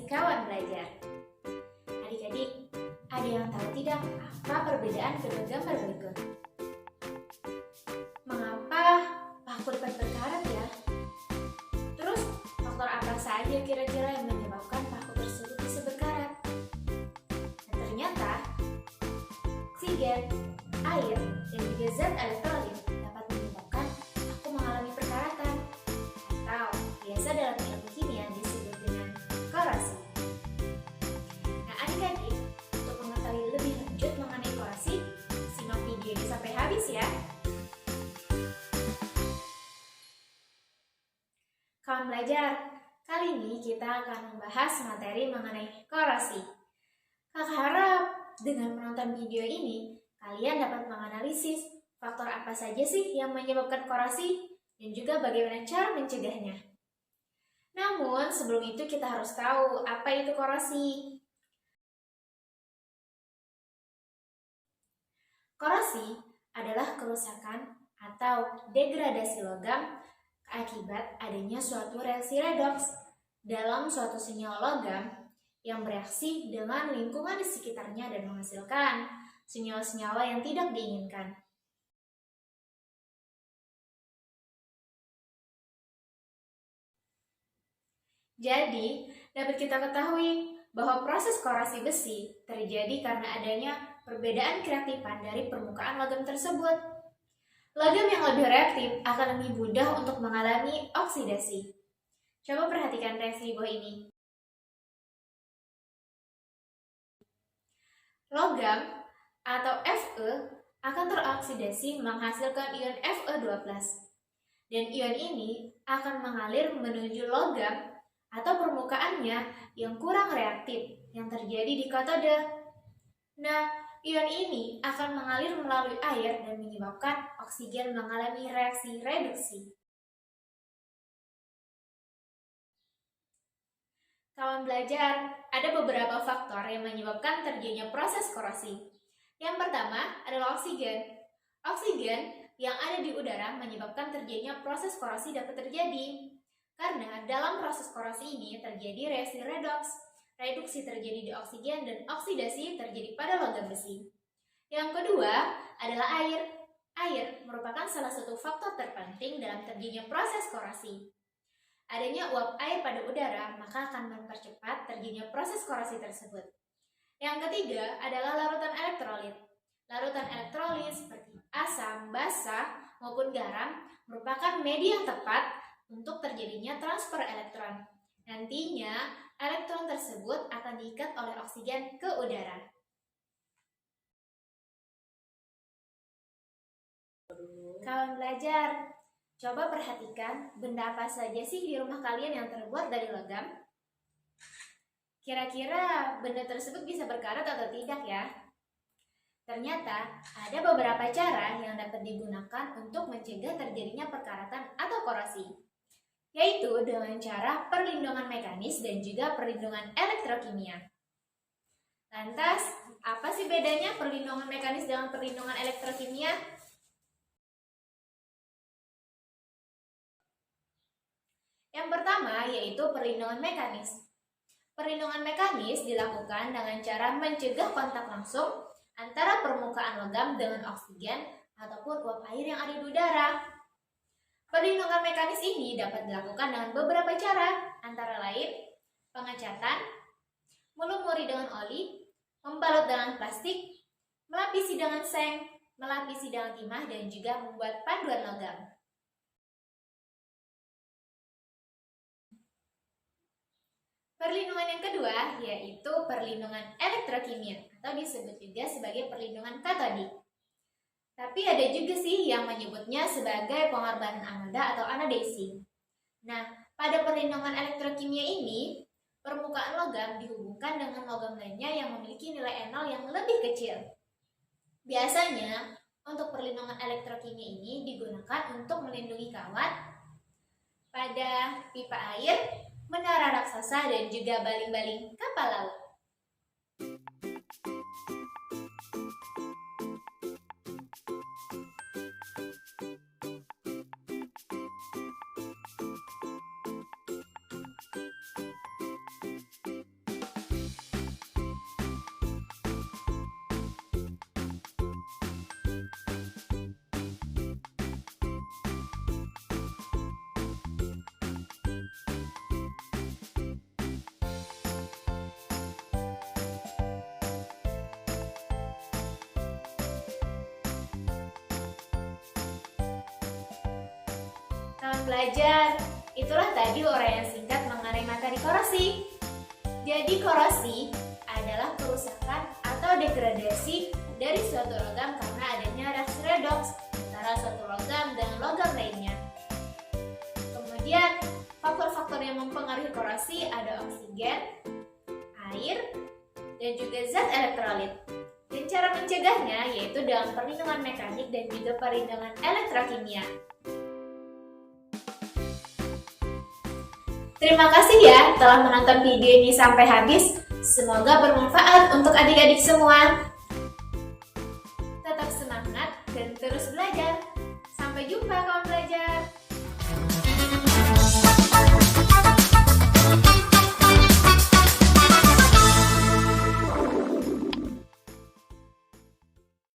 kawan belajar. Adik-adik, ada yang tahu tidak apa perbedaan kedua gambar berikut? Mengapa paku dapat berkarat ya? Terus, faktor apa saja kira-kira yang menyebabkan paku tersebut bisa berkarat? Dan ternyata, oksigen, air, dan juga zat elektrolit dapat menyebabkan paku mengalami perkaratan, atau biasa dalam ilmu kimia disebut dengan korosi. Nah, adik-adik, untuk mengetahui lebih lanjut mengenai korosi, simak video ini sampai habis ya. Kawan belajar, kali ini kita akan membahas materi mengenai korosi. Kakak harap dengan menonton video ini, kalian dapat menganalisis faktor apa saja sih yang menyebabkan korosi dan juga bagaimana cara mencegahnya. Namun, sebelum itu kita harus tahu apa itu korosi. Korosi adalah kerusakan atau degradasi logam akibat adanya suatu reaksi redoks dalam suatu senyawa logam yang bereaksi dengan lingkungan di sekitarnya dan menghasilkan senyawa-senyawa yang tidak diinginkan. Jadi, dapat kita ketahui bahwa proses korosi besi terjadi karena adanya perbedaan kereaktifan dari permukaan logam tersebut. Logam yang lebih reaktif akan lebih mudah untuk mengalami oksidasi. Coba perhatikan reaksi di bawah ini. Logam atau Fe akan teroksidasi menghasilkan ion Fe2+. Dan ion ini akan mengalir menuju logam atau permukaannya yang kurang reaktif yang terjadi di katode. Nah, ion ini akan mengalir melalui air dan menyebabkan oksigen mengalami reaksi reduksi. Kawan belajar, ada beberapa faktor yang menyebabkan terjadinya proses korosi. Yang pertama adalah oksigen. Oksigen yang ada di udara menyebabkan terjadinya proses korosi dapat terjadi. Karena dalam proses korosi ini terjadi reaksi redoks. Reduksi terjadi di oksigen dan oksidasi terjadi pada logam besi. Yang kedua adalah air. Air merupakan salah satu faktor terpenting dalam terjadinya proses korosi. Adanya uap air pada udara maka akan mempercepat terjadinya proses korosi tersebut. Yang ketiga adalah larutan elektrolit. Larutan elektrolit seperti asam, basa, maupun garam merupakan media yang tepat untuk terjadinya transfer elektron. Nantinya, elektron tersebut akan diikat oleh oksigen ke udara. Kawan belajar, coba perhatikan benda apa saja sih di rumah kalian yang terbuat dari logam? Kira-kira benda tersebut bisa berkarat atau tidak ya? Ternyata ada beberapa cara yang dapat digunakan untuk mencegah terjadinya perkaratan atau korosi, yaitu dengan cara perlindungan mekanis dan juga perlindungan elektrokimia. Lantas, apa sih bedanya perlindungan mekanis dengan perlindungan elektrokimia? Yang pertama yaitu perlindungan mekanis. Perlindungan mekanis dilakukan dengan cara mencegah kontak langsung antara permukaan logam dengan oksigen ataupun uap air yang ada di udara. Perlindungan mekanis ini dapat dilakukan dengan beberapa cara, antara lain pengecatan, melumuri dengan oli, membalut dengan plastik, melapisi dengan seng, melapisi dengan timah, dan juga membuat panduan logam. Perlindungan yang kedua yaitu perlindungan elektrokimia atau disebut juga sebagai perlindungan katodik. Tapi ada juga sih yang menyebutnya sebagai pengorbanan anoda atau anodasi. Nah, pada perlindungan elektrokimia ini, permukaan logam dihubungkan dengan logam lainnya yang memiliki nilai enol yang lebih kecil. Biasanya, untuk perlindungan elektrokimia ini digunakan untuk melindungi kawat pada pipa air, menara raksasa, dan juga baling-baling kapal laut. Kawan belajar, itulah tadi uraian singkat mengenai materi korosi. Jadi korosi adalah kerusakan atau degradasi dari suatu logam karena adanya reaksi redoks antara suatu logam dengan logam lainnya. Kemudian, faktor-faktor yang mempengaruhi korosi ada oksigen, air, dan juga zat elektrolit. Dan cara mencegahnya yaitu dengan perlindungan mekanik dan juga perlindungan elektrokimia. Terima kasih ya telah menonton video ini sampai habis. Semoga bermanfaat untuk adik-adik semua. Tetap semangat dan terus belajar. Sampai jumpa kawan belajar.